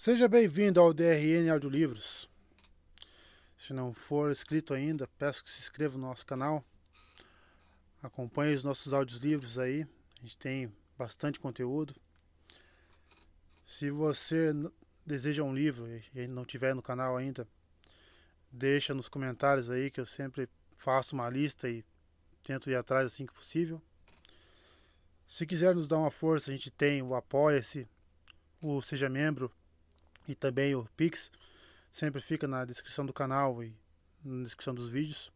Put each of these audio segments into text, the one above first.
Seja bem-vindo ao DRN Audiolivros. Se não for inscrito ainda, peço que se inscreva no nosso canal. Acompanhe os nossos audiolivros aí. A gente tem bastante conteúdo. Se você deseja um livro e não tiver no canal ainda, deixa nos comentários aí que eu sempre faço uma lista e tento ir atrás assim que possível. Se quiser nos dar uma força, a gente tem o Apoia-se, o Seja Membro e também o Pix. Sempre fica na descrição do canal e na descrição dos vídeos.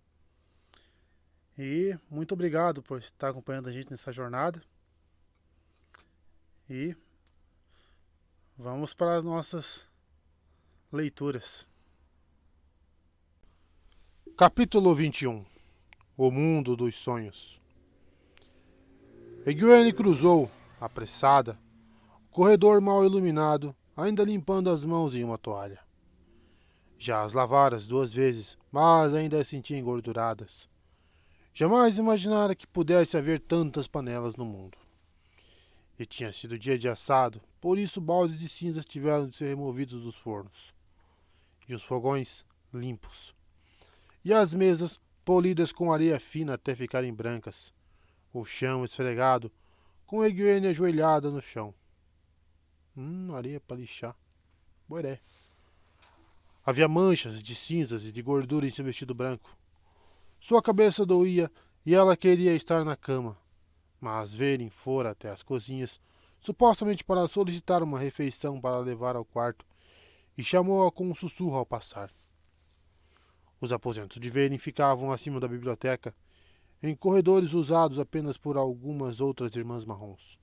E muito obrigado por estar acompanhando a gente nessa jornada. E vamos para as nossas leituras. Capítulo 21. O Mundo dos Sonhos. Egwene cruzou, apressada, o corredor mal iluminado, ainda limpando as mãos em uma toalha. Já as lavara 2 vezes, mas ainda as sentia engorduradas. Jamais imaginara que pudesse haver tantas panelas no mundo. E tinha sido dia de assado, por isso baldes de cinzas tiveram de ser removidos dos fornos. E os fogões limpos. E as mesas polidas com areia fina até ficarem brancas. O chão esfregado, com a Egwene ajoelhada no chão. Areia para lixar. Boeré. Havia manchas de cinzas e de gordura em seu vestido branco. Sua cabeça doía e ela queria estar na cama. Mas Verin fora até as cozinhas, supostamente para solicitar uma refeição para levar ao quarto, e chamou-a com um sussurro ao passar. Os aposentos de Verin ficavam acima da biblioteca, em corredores usados apenas por algumas outras irmãs marrons.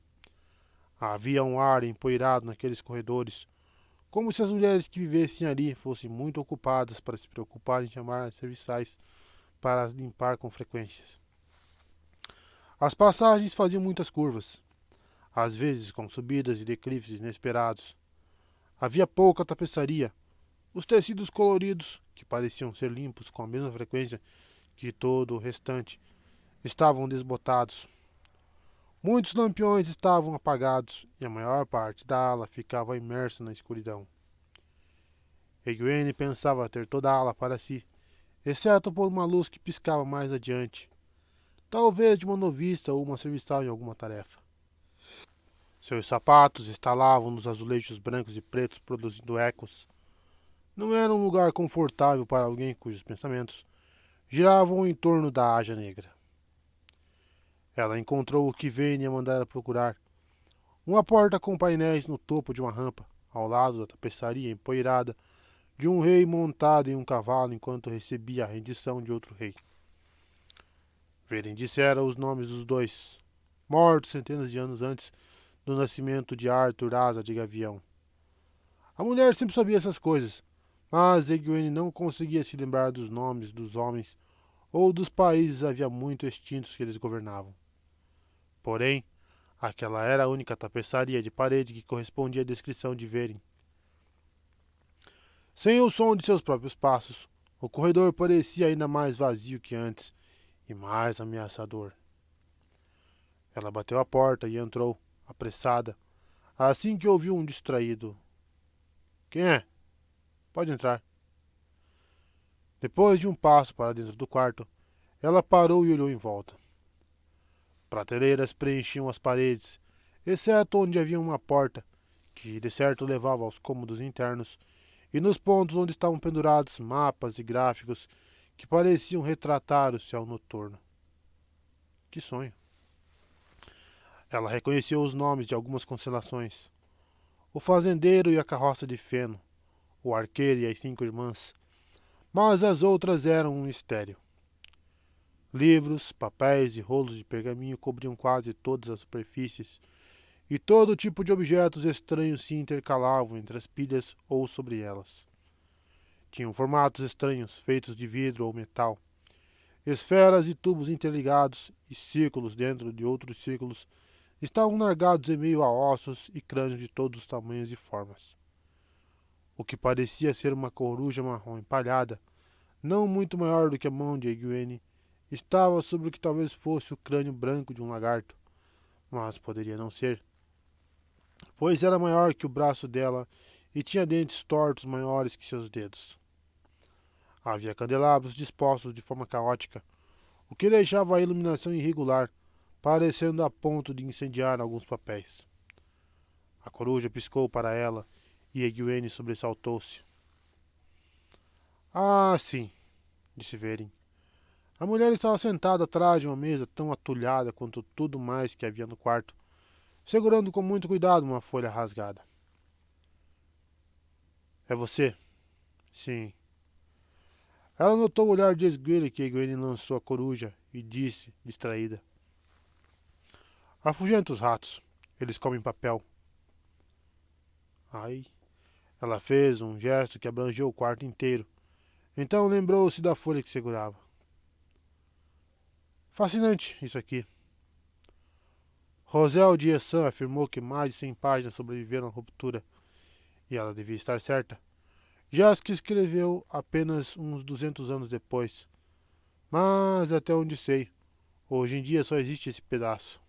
Havia um ar empoeirado naqueles corredores, como se as mulheres que vivessem ali fossem muito ocupadas para se preocupar em chamar as serviçais para limpar com frequência. As passagens faziam muitas curvas, às vezes com subidas e declives inesperados. Havia pouca tapeçaria. Os tecidos coloridos, que pareciam ser limpos com a mesma frequência que todo o restante, estavam desbotados. Muitos lampiões estavam apagados e a maior parte da ala ficava imersa na escuridão. Egwene pensava ter toda a ala para si, exceto por uma luz que piscava mais adiante, talvez de uma noviça ou uma serviçal em alguma tarefa. Seus sapatos estalavam nos azulejos brancos e pretos, produzindo ecos. Não era um lugar confortável para alguém cujos pensamentos giravam em torno da Haja Negra. Ela encontrou o que Vayne a mandara procurar. Uma porta com painéis no topo de uma rampa, ao lado da tapeçaria empoeirada de um rei montado em um cavalo enquanto recebia a rendição de outro rei. Vayne dissera os nomes dos dois, mortos centenas de anos antes do nascimento de Arthur Asa de Gavião. A mulher sempre sabia essas coisas, mas Egwene não conseguia se lembrar dos nomes dos homens ou dos países havia muito extintos que eles governavam. Porém, aquela era a única tapeçaria de parede que correspondia à descrição de Verin. Sem o som de seus próprios passos, o corredor parecia ainda mais vazio que antes e mais ameaçador. Ela bateu à porta e entrou, apressada, assim que ouviu um distraído. Quem é? Pode entrar. Depois de um passo para dentro do quarto, ela parou e olhou em volta. Prateleiras preenchiam as paredes, exceto onde havia uma porta, que de certo levava aos cômodos internos, e nos pontos onde estavam pendurados mapas e gráficos que pareciam retratar o céu noturno. Que sonho! Ela reconheceu os nomes de algumas constelações. O fazendeiro e a carroça de feno, o arqueiro e as 5 irmãs, mas as outras eram um mistério. Livros, papéis e rolos de pergaminho cobriam quase todas as superfícies, e todo tipo de objetos estranhos se intercalavam entre as pilhas ou sobre elas. Tinham formatos estranhos, feitos de vidro ou metal, esferas e tubos interligados, e círculos dentro de outros círculos estavam largados em meio a ossos e crânios de todos os tamanhos e formas. O que parecia ser uma coruja marrom empalhada, não muito maior do que a mão de Egwene, estava sobre o que talvez fosse o crânio branco de um lagarto, mas poderia não ser, pois era maior que o braço dela e tinha dentes tortos maiores que seus dedos. Havia candelabros dispostos de forma caótica, o que deixava a iluminação irregular, parecendo a ponto de incendiar alguns papéis. A coruja piscou para ela e Egwene sobressaltou-se. Ah, sim, disse Verin. A mulher estava sentada atrás de uma mesa tão atulhada quanto tudo mais que havia no quarto, segurando com muito cuidado uma folha rasgada. É você? Sim. Ela notou o olhar de esguelho que Egwene lançou à coruja e disse, distraída. Afugenta os ratos. Eles comem papel. Ai. Ela fez um gesto que abrangeu o quarto inteiro. Então lembrou-se da folha que segurava. Fascinante, isso aqui. Rosel de Essan afirmou que mais de 100 páginas sobreviveram à ruptura. E ela devia estar certa. Jask escreveu apenas uns 200 anos depois. Mas, até onde sei, hoje em dia só existe esse pedaço.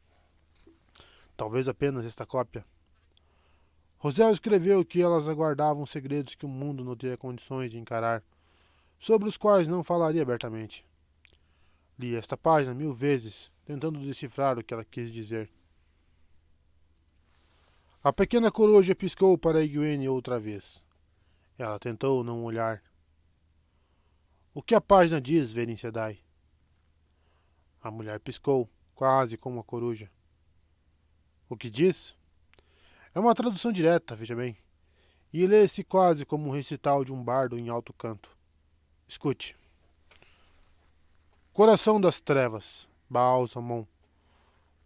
Talvez apenas esta cópia. Rosel escreveu que elas aguardavam segredos que o mundo não teria condições de encarar, sobre os quais não falaria abertamente. Li esta página 1000 vezes, tentando decifrar o que ela quis dizer. A pequena coruja piscou para Egwene outra vez. Ela tentou não olhar. O que a página diz, Verin Sedai? A mulher piscou, quase como a coruja. O que diz? É uma tradução direta, veja bem, e lê-se quase como um recital de um bardo em alto canto. Escute. Coração das trevas, Baal-Zamon.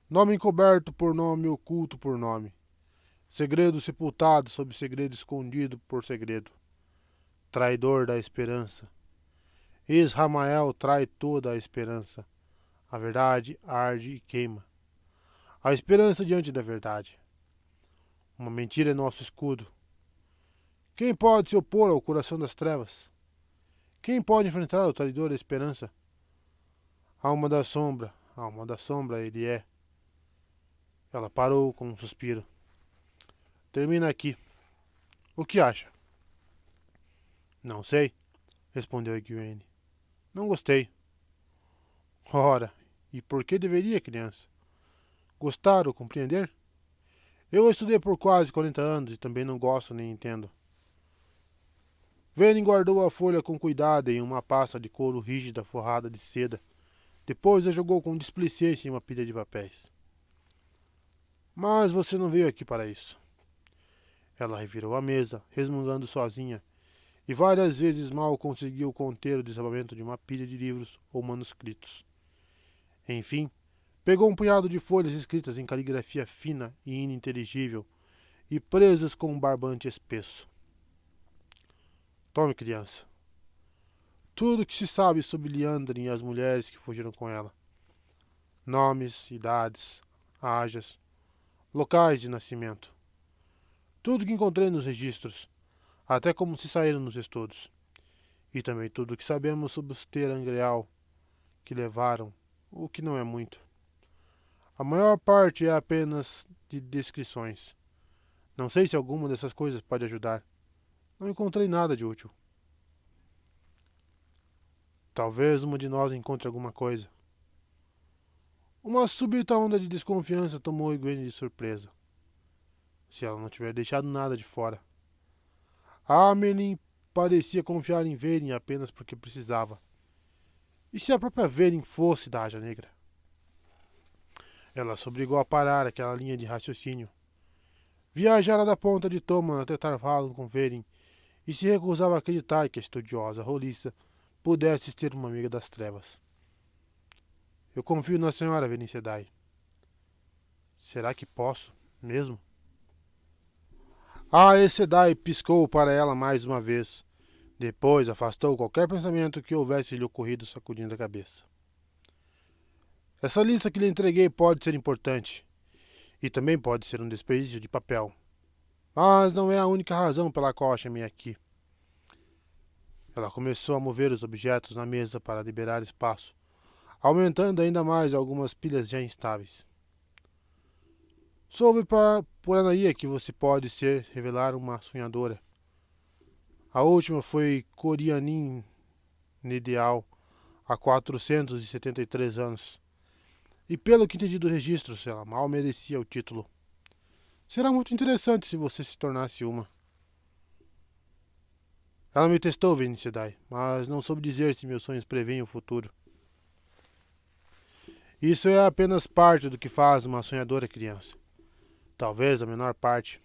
Nome encoberto por nome, oculto por nome. Segredo sepultado sob segredo escondido por segredo. Traidor da esperança. Isramael trai toda a esperança. A verdade arde e queima. A esperança diante da verdade. Uma mentira é nosso escudo. Quem pode se opor ao coração das trevas? Quem pode enfrentar o traidor da esperança? Alma da sombra ele é. Ela parou com um suspiro. Termina aqui. O que acha? Não sei, respondeu Egwene. Não gostei. Ora, e por que deveria, criança? Gostar ou compreender? Eu estudei por quase 40 anos e também não gosto nem entendo. Verin guardou a folha com cuidado em uma pasta de couro rígida forrada de seda. Depois a jogou com displicência em uma pilha de papéis. Mas você não veio aqui para isso. Ela revirou a mesa, resmungando sozinha, e várias vezes mal conseguiu conter o desabamento de uma pilha de livros ou manuscritos. Enfim, pegou um punhado de folhas escritas em caligrafia fina e ininteligível e presas com um barbante espesso. Tome, criança. Tudo o que se sabe sobre Liandrin e as mulheres que fugiram com ela. Nomes, idades, ajas, locais de nascimento. Tudo que encontrei nos registros, até como se saíram nos estudos. E também tudo o que sabemos sobre os Terangreal que levaram, o que não é muito. A maior parte é apenas de descrições. Não sei se alguma dessas coisas pode ajudar. Não encontrei nada de útil. Talvez uma de nós encontre alguma coisa. Uma súbita onda de desconfiança tomou Egwene de surpresa. Se ela não tiver deixado nada de fora. Amerlin parecia confiar em Verin apenas porque precisava. E se a própria Verin fosse da Aja Negra? Ela se obrigou a parar aquela linha de raciocínio. Viajara da ponta de Toman até Tarvalon com Verin e se recusava a acreditar que a estudiosa roliça pudesse ter uma amiga das trevas. Eu confio na senhora, Verin Sedai. Será que posso, mesmo? A Aes Sedai piscou para ela mais uma vez. Depois afastou qualquer pensamento que houvesse lhe ocorrido, sacudindo a cabeça. Essa lista que lhe entreguei pode ser importante. E também pode ser um desperdício de papel. Mas não é a única razão pela qual a chamei aqui. Ela começou a mover os objetos na mesa para liberar espaço, aumentando ainda mais algumas pilhas já instáveis. Soube por Anaia que você pode revelar uma sonhadora, A última foi Corianin Nideal, há 473 anos. E pelo que entendi do registro, ela mal merecia o título. Será muito interessante se você se tornasse uma. Ela me testou, Venicidai, mas não soube dizer se meus sonhos preveem o futuro. Isso é apenas parte do que faz uma sonhadora criança. Talvez a menor parte.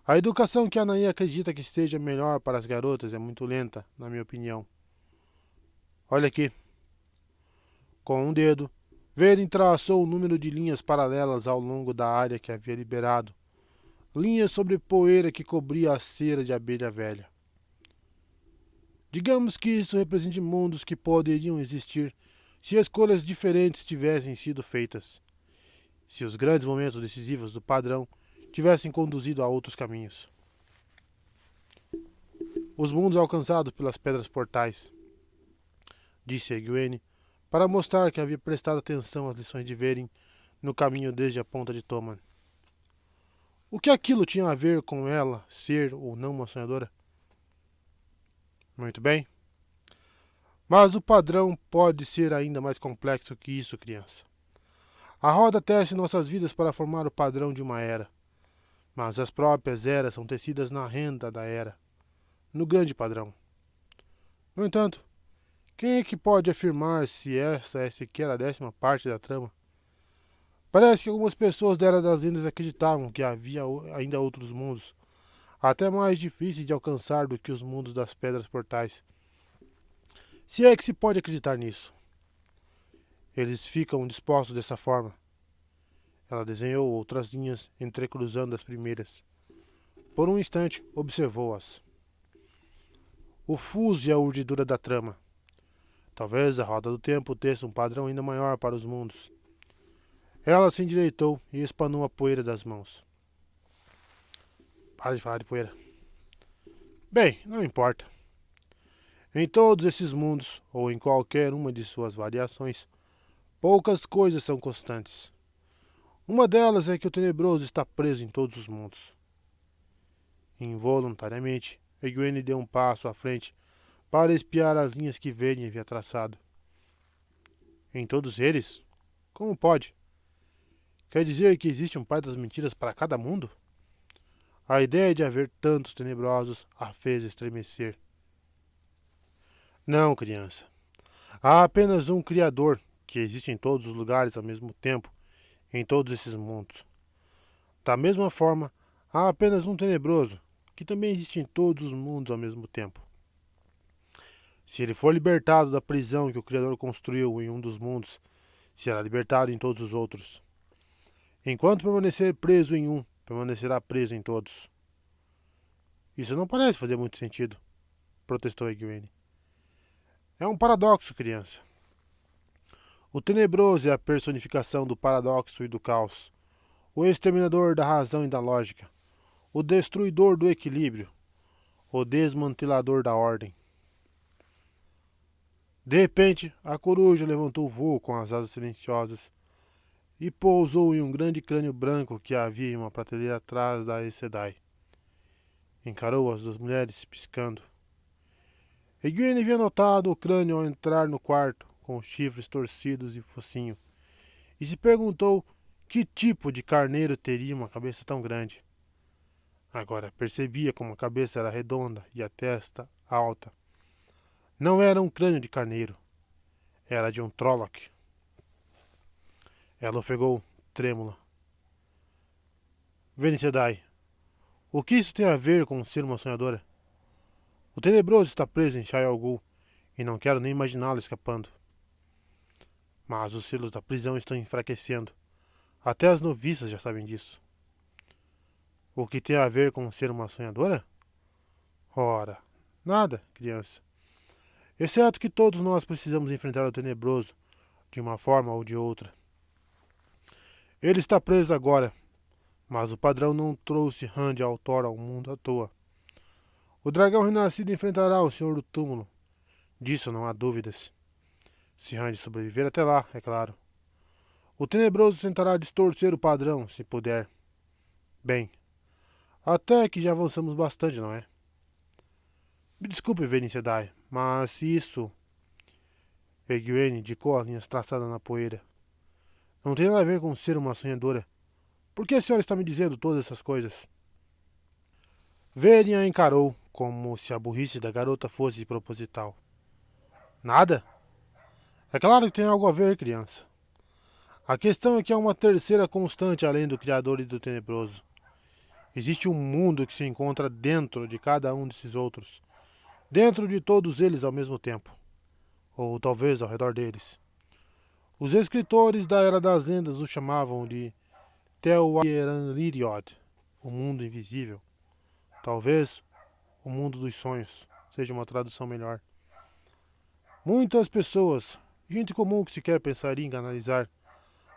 A educação que a Anaí acredita que esteja melhor para as garotas é muito lenta, na minha opinião. Olha aqui. Com um dedo, Veren traçou um número de linhas paralelas ao longo da área que havia liberado. Linhas sobre poeira que cobria a cera de abelha velha. Digamos que isso represente mundos que poderiam existir se escolhas diferentes tivessem sido feitas. Se os grandes momentos decisivos do padrão tivessem conduzido a outros caminhos. Os mundos alcançados pelas pedras portais, disse Egwene, para mostrar que havia prestado atenção às lições de Veren no caminho desde a ponta de Toman. O que aquilo tinha a ver com ela ser ou não uma sonhadora? Muito bem. Mas o padrão pode ser ainda mais complexo que isso, criança. A roda tece nossas vidas para formar o padrão de uma era. Mas as próprias eras são tecidas na renda da era, no grande padrão. No entanto, quem é que pode afirmar se essa é sequer a 10ª parte da trama? Parece que algumas pessoas da Era das Lendas acreditavam que havia ainda outros mundos, até mais difíceis de alcançar do que os mundos das Pedras Portais. Se é que se pode acreditar nisso. Eles ficam dispostos dessa forma. Ela desenhou outras linhas entrecruzando as primeiras. Por um instante, observou-as. O fuso e a urdidura da trama. Talvez a roda do tempo tesse um padrão ainda maior para os mundos. Ela se endireitou e espanou a poeira das mãos. Para de falar de poeira. Bem, não importa. Em todos esses mundos, ou em qualquer uma de suas variações, poucas coisas são constantes. Uma delas é que o tenebroso está preso em todos os mundos. Involuntariamente, Egwene deu um passo à frente para espiar as linhas que Veren havia traçado. Em todos eles? Como pode? Quer dizer que existe um pai das mentiras para cada mundo? A ideia de haver tantos tenebrosos a fez estremecer. Não, criança. Há apenas um Criador, que existe em todos os lugares ao mesmo tempo, em todos esses mundos. Da mesma forma, há apenas um Tenebroso, que também existe em todos os mundos ao mesmo tempo. Se ele for libertado da prisão que o Criador construiu em um dos mundos, será libertado em todos os outros. Enquanto permanecer preso em um, permanecerá preso em todos. Isso não parece fazer muito sentido, protestou Egwene. É um paradoxo, criança. O tenebroso é a personificação do paradoxo e do caos, o exterminador da razão e da lógica, o destruidor do equilíbrio, o desmantelador da ordem. De repente, a coruja levantou o voo com as asas silenciosas e pousou em um grande crânio branco que havia em uma prateleira atrás da Aes Sedai. Encarou as duas mulheres, piscando. Egwene havia notado o crânio ao entrar no quarto, com os chifres torcidos e focinho, e se perguntou que tipo de carneiro teria uma cabeça tão grande. Agora percebia como a cabeça era redonda e a testa alta. Não era um crânio de carneiro, era de um Trolloc. Ela ofegou, trêmula. Venicidai, o que isso tem a ver com ser uma sonhadora? O tenebroso está preso em Shaiol Ghul, e não quero nem imaginá-lo escapando. Mas os selos da prisão estão enfraquecendo. Até as noviças já sabem disso. O que tem a ver com ser uma sonhadora? Ora, nada, criança. Exceto que todos nós precisamos enfrentar o tenebroso, de uma forma ou de outra. Ele está preso agora, mas o padrão não trouxe Rand Altor ao mundo à toa. O dragão renascido enfrentará o Senhor do Túmulo. Disso não há dúvidas. Se Rand sobreviver até lá, é claro. O tenebroso tentará distorcer o padrão, se puder. Bem, até que já avançamos bastante, não é? Me desculpe, Verin Sedai, mas isso... Egwene indicou as linhas traçadas na poeira. Não tem nada a ver com ser uma sonhadora. Por que a senhora está me dizendo todas essas coisas? Verin a encarou, como se a burrice da garota fosse proposital. Nada? É claro que tem algo a ver, criança. A questão é que há uma terceira constante além do Criador e do Tenebroso. Existe um mundo que se encontra dentro de cada um desses outros. Dentro de todos eles ao mesmo tempo. Ou talvez ao redor deles. Os escritores da Era das Lendas o chamavam de Tel'aran'rhiod, o mundo invisível. Talvez o mundo dos sonhos seja uma tradução melhor. Muitas pessoas, gente comum que sequer pensaria em analisar,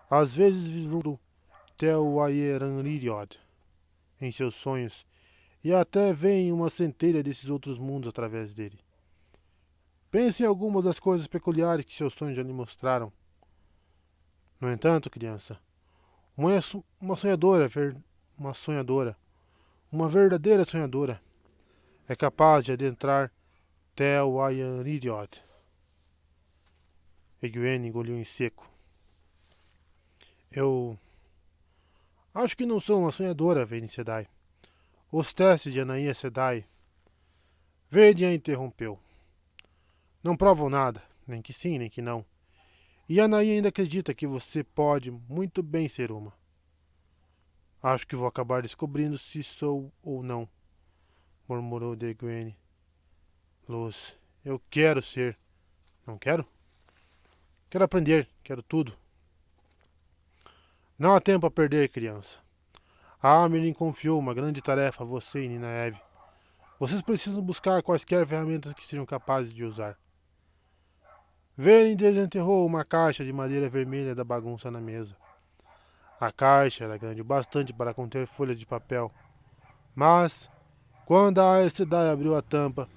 às vezes vislumbram Tel'aran'rhiod em seus sonhos e até veem uma centelha desses outros mundos através dele. Pense em algumas das coisas peculiares que seus sonhos já lhe mostraram. No entanto, criança, uma sonhadora, uma verdadeira sonhadora, é capaz de adentrar Tel'aran'rhiod. Egwene engoliu em seco. Eu acho que não sou uma sonhadora, Verin Sedai. Os testes de Anaia Sedai. Verde a interrompeu. Não provam nada, nem que sim, nem que não. E Anaí ainda acredita que você pode muito bem ser uma. Acho que vou acabar descobrindo se sou ou não, murmurou Egwene. Luz, eu quero ser. Não quero? Quero aprender, quero tudo. Não há tempo a perder, criança. A Amelin confiou uma grande tarefa a você e Ninaeve. Vocês precisam buscar quaisquer ferramentas que sejam capazes de usar. Velen desenterrou uma caixa de madeira vermelha da bagunça na mesa. A caixa era grande o bastante para conter folhas de papel, mas, quando a Aes Sedai abriu a tampa,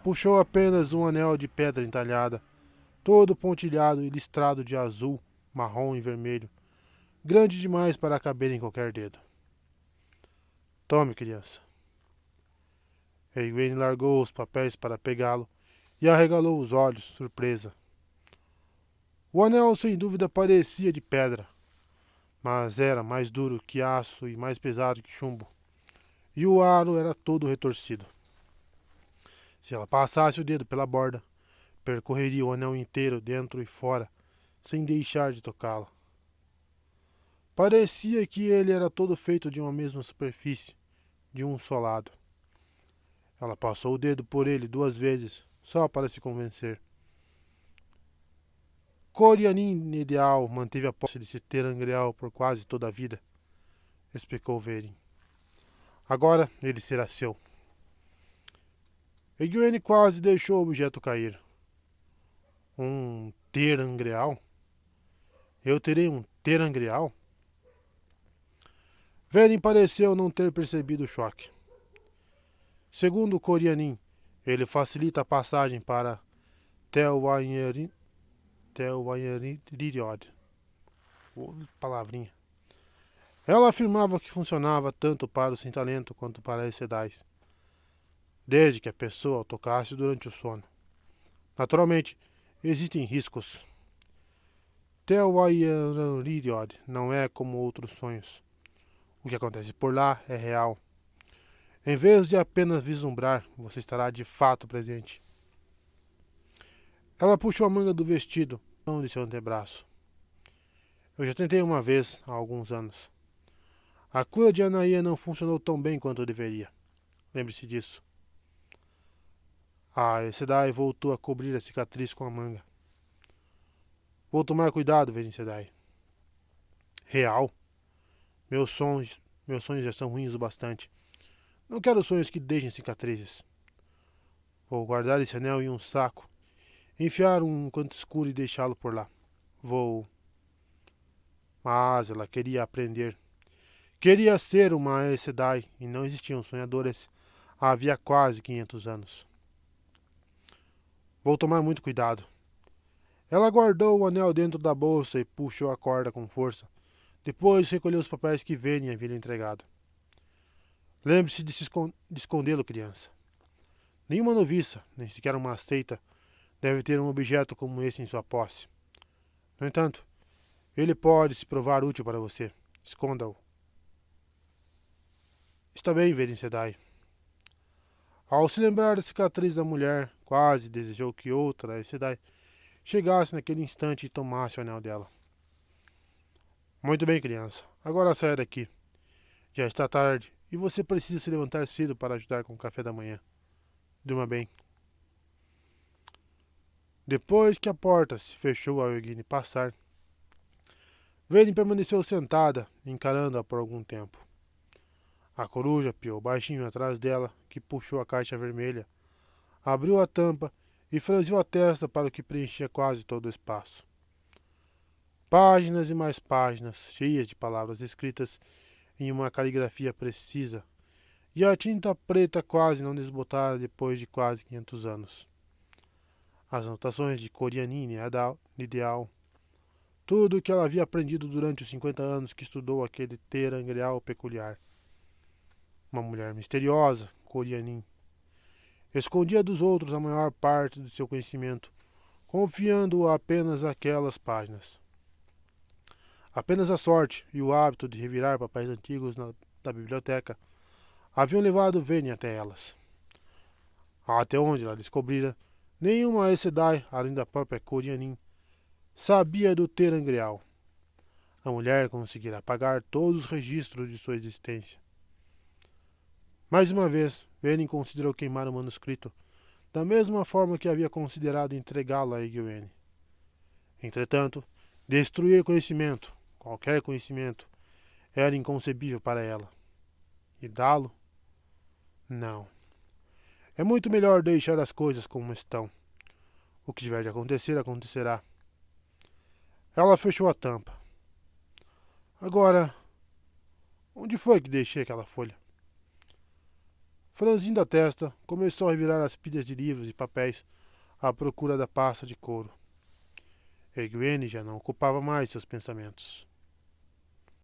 puxou apenas um anel de pedra entalhada, todo pontilhado e listrado de azul, marrom e vermelho, grande demais para caber em qualquer dedo. Tome, criança. Egwene largou os papéis para pegá-lo e arregalou os olhos, surpresa. O anel sem dúvida parecia de pedra, mas era mais duro que aço e mais pesado que chumbo, e o aro era todo retorcido. Se ela passasse o dedo pela borda, percorreria o anel inteiro dentro e fora, sem deixar de tocá-lo. Parecia que ele era todo feito de uma mesma superfície, de um só lado. Ela passou o dedo por ele 2 vezes, só para se convencer. Corianin Ideal manteve a posse de se ter Angreal por quase toda a vida, explicou Verin. Agora ele será seu. Egwene quase deixou o objeto cair. Um Terangreal? Eu terei um Terangreal? Verin pareceu não ter percebido o choque. Segundo Corianin, ele facilita a passagem para Tel'aran'rhiod. Palavrinha. Ela afirmava que funcionava tanto para os sem talento quanto para as sedais, desde que a pessoa o tocasse durante o sono. Naturalmente, existem riscos. Tel'aran'rhiod não é como outros sonhos. O que acontece por lá é real. Em vez de apenas vislumbrar, você estará de fato presente. Ela puxou a manga do vestido, não de seu antebraço. Eu já tentei uma vez, há alguns anos. A cura de Anaia não funcionou tão bem quanto deveria. Lembre-se disso. A Sedai voltou a cobrir a cicatriz com a manga. Vou tomar cuidado, Verin Sedai. Real? Meus sonhos já são ruins o bastante. Não quero sonhos que deixem cicatrizes. Vou guardar esse anel em um saco, enfiar um canto escuro e deixá-lo por lá. Vou... Mas ela queria aprender. Queria ser uma Aes Sedai e não existiam sonhadores havia quase 500 anos. Vou tomar muito cuidado. Ela guardou o anel dentro da bolsa e puxou a corda com força. Depois recolheu os papéis que Vênia havia lhe entregado. Lembre-se de escondê-lo, criança. Nenhuma noviça, nem sequer uma aceita, deve ter um objeto como esse em sua posse. No entanto, ele pode se provar útil para você. Esconda-o. Está bem, Verin Sedai. Ao se lembrar da cicatriz da mulher, quase desejou que outra Aes Sedai chegasse naquele instante e tomasse o anel dela. Muito bem, criança. Agora saia daqui. Já está tarde e você precisa se levantar cedo para ajudar com o café da manhã. Durma bem. Depois que a porta se fechou ao Egwene passar, Verin permaneceu sentada, encarando-a por algum tempo. A coruja piou baixinho atrás dela, que puxou a caixa vermelha, abriu a tampa e franziu a testa para o que preenchia quase todo o espaço. Páginas e mais páginas, cheias de palavras escritas em uma caligrafia precisa, e a tinta preta quase não desbotada depois de quase 500 anos. As anotações de Corianine ideal, tudo o que ela havia aprendido durante os 50 anos que estudou aquele terangreal peculiar. Uma mulher misteriosa, Corianine, escondia dos outros a maior parte do seu conhecimento, confiando-o apenas àquelas páginas. Apenas a sorte e o hábito de revirar papéis antigos da biblioteca haviam levado Verin até elas. Até onde ela descobrira, nenhuma Aes Sedai, além da própria Corianine, sabia do terangreal. A mulher conseguira apagar todos os registros de sua existência. Mais uma vez, Verin considerou queimar o manuscrito, da mesma forma que havia considerado entregá-lo a Egwene. Entretanto, destruir conhecimento, qualquer conhecimento, era inconcebível para ela. E dá-lo? Não. É muito melhor deixar as coisas como estão. O que tiver de acontecer, acontecerá. Ela fechou a tampa. Agora, onde foi que deixei aquela folha? Franzindo a testa, começou a revirar as pilhas de livros e papéis à procura da pasta de couro. Egwene já não ocupava mais seus pensamentos.